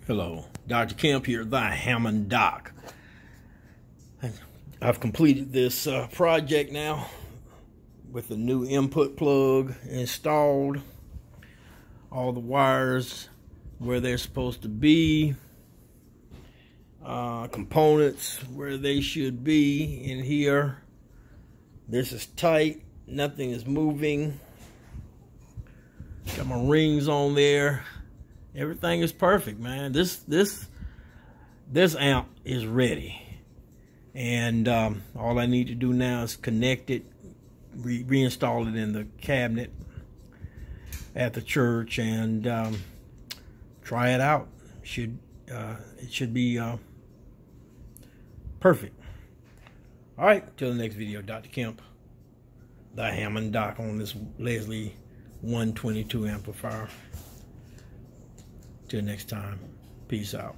Hello, Dr. Kemp here, the Hammond Doc. I've completed this project now with the new input plug installed, all the wires where they're supposed to be, components where they should be in here. This is tight, nothing is moving. Got my rings on there. Everything is perfect, man. This amp is ready, and all I need to do now is connect it, reinstall it in the cabinet at the church, and try it out. It should be perfect. All right, till the next video, Dr. Kemp, the Hammond Doc, on this Leslie 122 amplifier. Till next time, peace out.